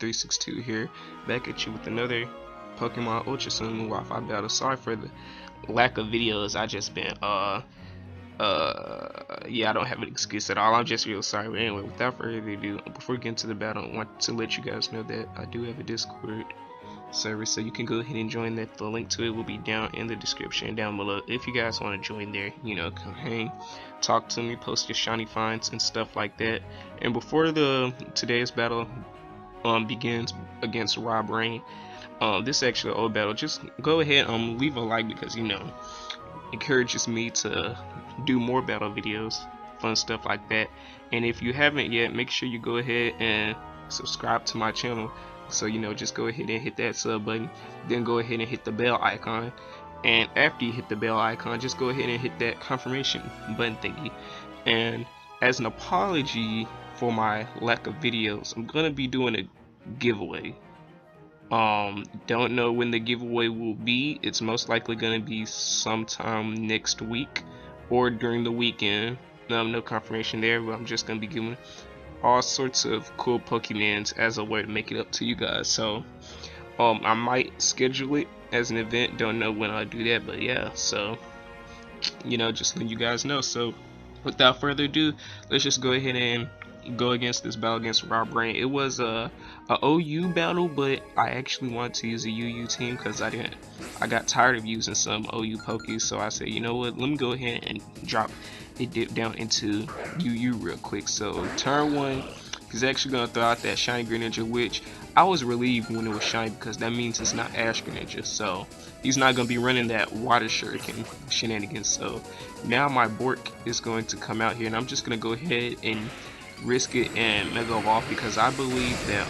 RobRain362 here, back at you with another Pokemon Ultra Sun Wi-Fi battle. Sorry for the lack of videos. I just been yeah, I don't have an excuse at all. I'm just real sorry. But anyway, without further ado, before we get into the battle, I want to let you guys know that I do have a Discord server, so you can go ahead and join that. The link to it will be down in the description down below if you guys want to join there. You know, come hang, talk to me, post your shiny finds and stuff like that. And before today's battle begins against RobRain, this is actually an old battle. Just go ahead leave a like, because you know, encourages me to do more battle videos, fun stuff like that. And if you haven't yet, make sure you go ahead and subscribe to my channel. So you know, just go ahead and hit that sub button, then go ahead and hit the bell icon, and after you hit the bell icon, just go ahead and hit that confirmation button thingy. And as an apology for my lack of videos, I'm gonna be doing a giveaway. Don't know when the giveaway will be. It's most likely gonna be sometime next week or during the weekend. No confirmation there, but I'm just gonna be giving all sorts of cool Pokemons as a way to make it up to you guys. So I might schedule it as an event. Don't know when I'll do that, but yeah, so you know, just letting you guys know. So without further ado, let's just go ahead and go against this battle against RobRain. It was a OU battle, but I actually wanted to use a UU team because I got tired of using some OU Pokés, so I said, you know what, let me go ahead and drop a dip down into UU real quick. So turn one, he's actually gonna throw out that shiny Greninja, which I was relieved when it was shiny because that means it's not Ash Greninja, so he's not gonna be running that water shuriken shenanigans. So now my Bork is going to come out here, and I'm just gonna go ahead and risk it and Mega Evolve, because I believe that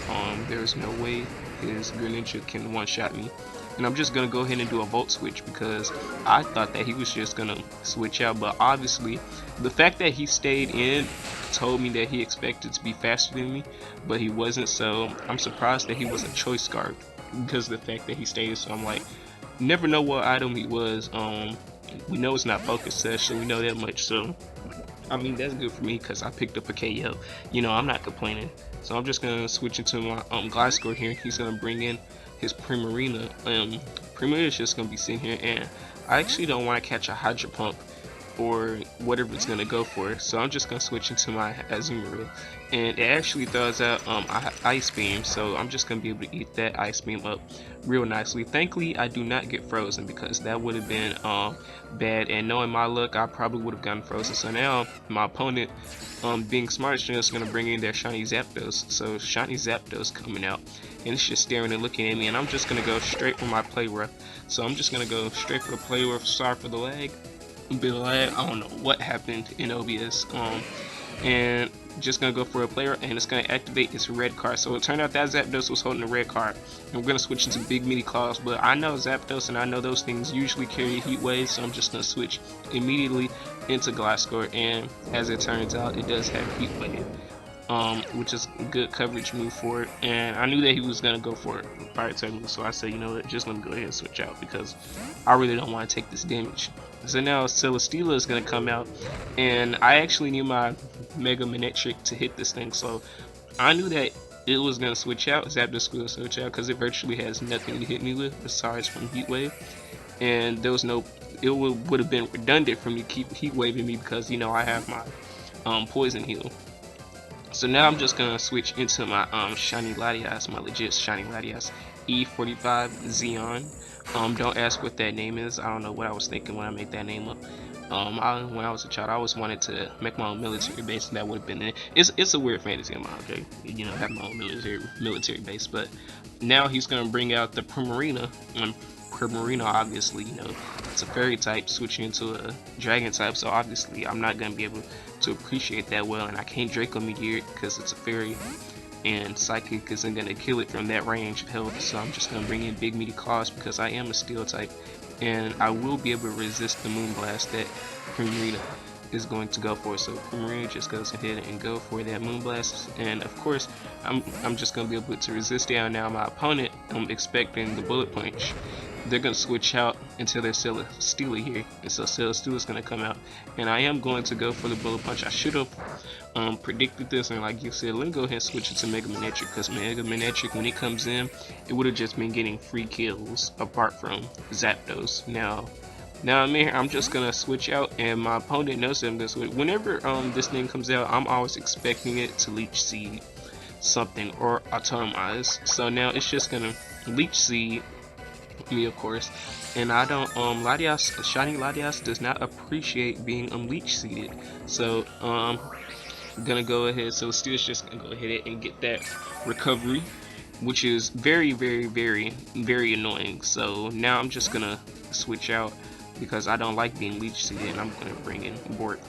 there's no way his Greninja can one-shot me. And I'm just gonna go ahead and do a Volt Switch, because I thought that he was just gonna switch out, but obviously the fact that he stayed in told me that he expected to be faster than me, but he wasn't. So I'm surprised that he was a Choice Scarf because of the fact that he stayed. So I'm like, never know what item he was. We know it's not Focus Sash, so we know that much. So I mean, that's good for me because I picked up a KO. You know, I'm not complaining. So I'm just gonna switch into my Gliscor here. He's gonna bring in his Primarina. Primarina is just gonna be sitting here, and I actually don't want to catch a Hydro Pump or whatever it's gonna go for. So I'm just gonna switch into my Azumarill, and it actually throws out Ice Beam. So I'm just gonna be able to eat that Ice Beam up real nicely. Thankfully, I do not get frozen, because that would have been bad, and knowing my luck, I probably would have gotten frozen. So now my opponent, being smart, is just gonna bring in their shiny Zapdos. So shiny Zapdos coming out, and it's just staring and looking at me, and I'm just gonna go straight for my Play Rough. So I'm just gonna go straight for the Play Rough. Sorry for the lag. Bit of lag. I don't know what happened in OBS. And just gonna go for a player, and it's gonna activate its red card. So it turned out that Zapdos was holding a red card, and we're gonna switch into Big Meaty Claws. But I know Zapdos, and I know those things usually carry Heat Wave, so I'm just gonna switch immediately into Gliscor. And as it turns out, it does have Heat Wave, which is a good coverage move for it. And I knew that he was gonna go for it prior to me, so I said, you know what, just let me go ahead and switch out, because I really don't want to take this damage. So now Celesteela is going to come out, and I actually need my Mega Manectric to hit this thing, so I knew that it was going to switch out. Zapdos will switch out because it virtually has nothing to hit me with besides from Heat Wave, and there was no, it would have been redundant for me to keep Heat Waving me, because you know I have my Poison Heal. So now I'm just going to switch into my shiny Latias, my legit shiny Latias, E45 Xeon. Don't ask what that name is. I don't know what I was thinking when I made that name up. When I was a child, I always wanted to make my own military base, and that would have been it. It's a weird fantasy of mine, okay? You know, have my own military base. But now he's gonna bring out the Primarina, and Primarina, obviously, you know, it's a fairy type switching into a dragon type, so obviously I'm not gonna be able to appreciate that well, and I can't Draco Meteor because it's a fairy, and Psychic isn't gonna kill it from that range of health. So I'm just gonna bring in Big Meaty Claws because I am a Steel type, and I will be able to resist the Moonblast that Primarina is going to go for. So Primarina just goes ahead and go for that Moonblast, and of course I'm just gonna be able to resist it. And now my opponent, I'm expecting the Bullet Punch. They're gonna switch out until there's Celesteela here, and so Celesteela's gonna come out, and I am going to go for the Bullet Punch. I should have predicted this, and like you said, let me go ahead and switch it to Mega Manectric, because Mega Manectric, when it comes in, it would have just been getting free kills apart from Zapdos. Now I'm here, I'm just gonna switch out, and my opponent knows that I'm gonna switch. Whenever this thing comes out, I'm always expecting it to Leech Seed something or Atomize. So now it's just gonna Leech Seed me, of course, and I don't Latias, Shiny Latias does not appreciate being Leech Seeded. So I'm gonna go ahead, so Steel's just gonna go ahead and get that recovery, which is very annoying. So now I'm just gonna switch out because I don't like being Leech Seeded, and I'm gonna bring in Bork.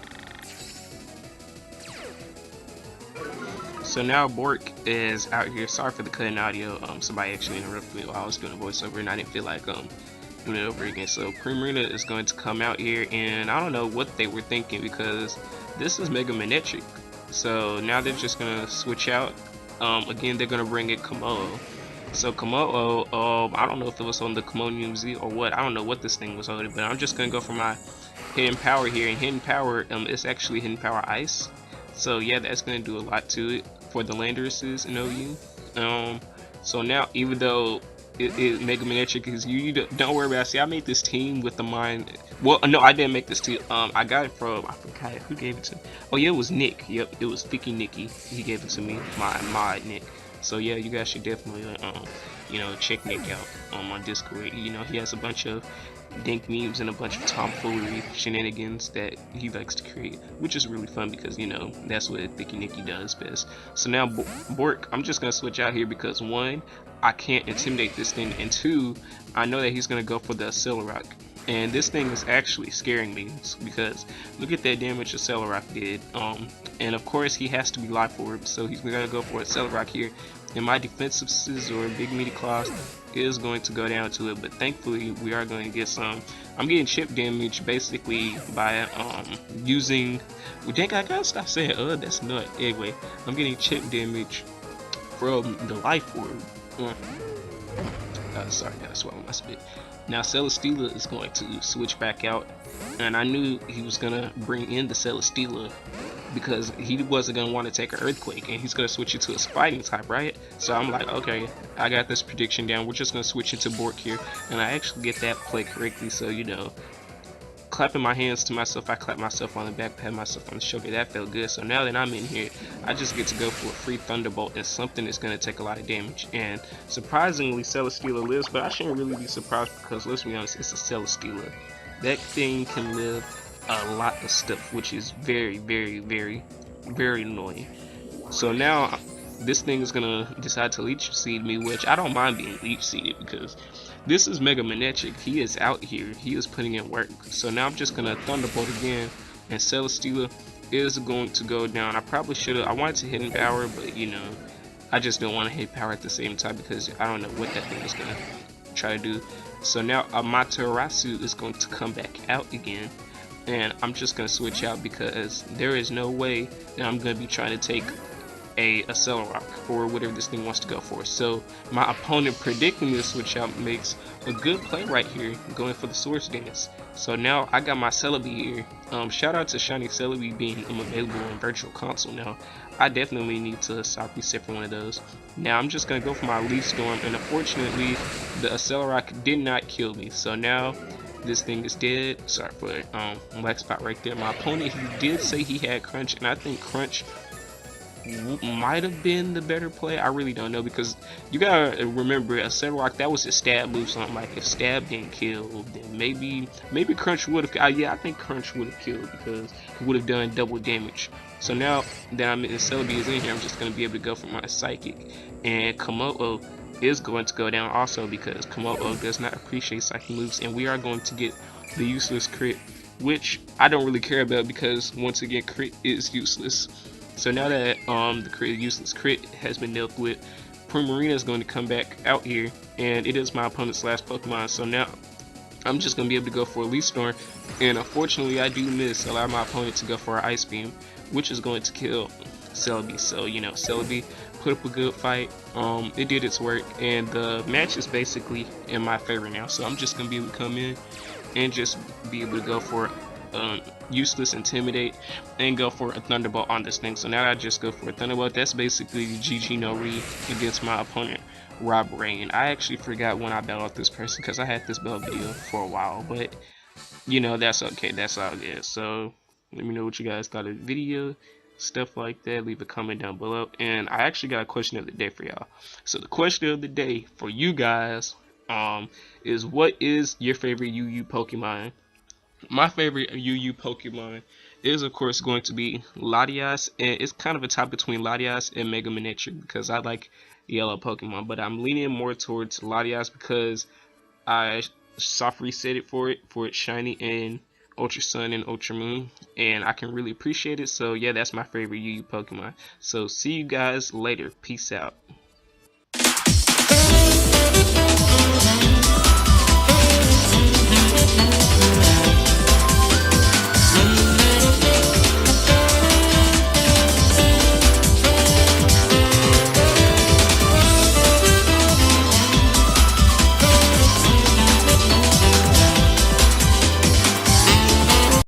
So now Bork is out here. Sorry for the cutting audio. Somebody actually interrupted me while I was doing a voiceover, and I didn't feel like doing it over again. So Primarina is going to come out here, and I don't know what they were thinking because this is Mega Manectric. So now they're just gonna switch out. Again, they're gonna bring in Komodo. So Komodo, I don't know if it was on the Commodium Z or what. I don't know what this thing was on, but I'm just gonna go for my Hidden Power here, and Hidden Power, it's actually Hidden Power Ice. So yeah, that's gonna do a lot to it for the Landorus's and OU. So now, even though it Mega Manectric is you don't worry about it. See, I made this team with the mind. Well, no, I didn't make this team. I got it from, I forgot who gave it to me. Oh yeah, it was Nick. Yep, it was Sticky Nicky. He gave it to me, my mod Nick. So yeah, you guys should definitely you know, check Nick out on my Discord. You know, he has a bunch of dank memes and a bunch of tomfoolery shenanigans that he likes to create, which is really fun because, you know, that's what Thicky Nicky does best. So now Bork, I'm just gonna switch out here because one, I can't intimidate this thing, and two, I know that he's gonna go for the Accelerock. And this thing is actually scaring me because look at that damage Accelerock did. And of course he has to be Life Orb, so he's gonna go for Accelerock here. And my defensive Scissor, Big Meaty Claws, is going to go down to it. But thankfully we are going to get some. I'm getting chip damage basically by using. Well, dang, I gotta stop saying that's nut. Anyway, I'm getting chip damage from the Life Orb. Sorry, I gotta swallow my spit. Now Celesteela is going to switch back out, and I knew he was gonna bring in the Celesteela because he wasn't gonna want to take an Earthquake, and he's gonna switch it to a Fighting type, right? So I'm like, okay, I got this prediction down. We're just gonna switch it to Bork here, and I actually get that play correctly. So, you know, clapping my hands to myself, I clap myself on the back, pat myself on the shoulder. That felt good. So now that I'm in here, I just get to go for a free Thunderbolt and something that's going to take a lot of damage. And surprisingly, Celesteela lives, but I shouldn't really be surprised because, let's be honest, it's a Celesteela. That thing can live a lot of stuff, which is very annoying. So now this thing is going to decide to Leech Seed me, which I don't mind being Leech Seeded because this is Mega Manectric. He is out here. He is putting in work. So now I'm just going to Thunderbolt again, and Celesteela is going to go down. I probably should have. I wanted to Hidden Power, but, you know, I just don't want to hit power at the same time because I don't know what that thing is going to try to do. So now Amaterasu is going to come back out again, and I'm just going to switch out because there is no way that I'm going to be trying to take a Accelerock or whatever this thing wants to go for. So my opponent predicting this switch out makes a good play right here, going for the Swords Dance. So now I got my Celebi here. Shout out to Shiny Celebi being available in Virtual Console now. I definitely need to stop reset for one of those. Now I'm just gonna go for my Leaf Storm, and unfortunately the Accelerock did not kill me. So now this thing is dead. Sorry for black spot right there. My opponent, he did say he had Crunch, and I think Crunch might have been the better play. I really don't know because you gotta remember Accelerock, that was a stab move, so I'm like, if stab didn't kill, then maybe Crunch would have. Yeah, I think Crunch would have killed because he would have done double damage. So now that I'm in Celebi is in here, I'm just gonna be able to go for my Psychic, and Komodo is going to go down also because Komodo does not appreciate Psychic moves, and we are going to get the useless crit, which I don't really care about because once again crit is useless. So now that the useless crit has been dealt with, Primarina is going to come back out here, and it is my opponent's last Pokemon. So now I'm just going to be able to go for a Leaf Storm, and unfortunately I do miss, allow my opponent to go for an Ice Beam, which is going to kill Celebi. So, you know, Celebi put up a good fight. It did its work, and the match is basically in my favor now. So I'm just gonna be able to come in and just be able to go for useless intimidate and go for a thunderbolt on this thing. So now I just go for a thunderbolt. That's basically GG no re against my opponent, RobRain. I actually forgot when I battled this person because I had this battle video for a while, but you know, that's okay, that's all good. So let me know what you guys thought of the video, stuff like that. Leave a comment down below. And I actually got a question of the day for y'all. So the question of the day for you guys is, what is your favorite UU Pokemon? My favorite UU Pokemon is, of course, going to be Latias, and it's kind of a tie between Latias and Mega Miniature because I like yellow Pokemon, but I'm leaning more towards Latias because I soft reset it for its shiny in Ultra Sun and Ultra Moon, and I can really appreciate it. So yeah, that's my favorite UU Pokemon. So see you guys later. Peace out.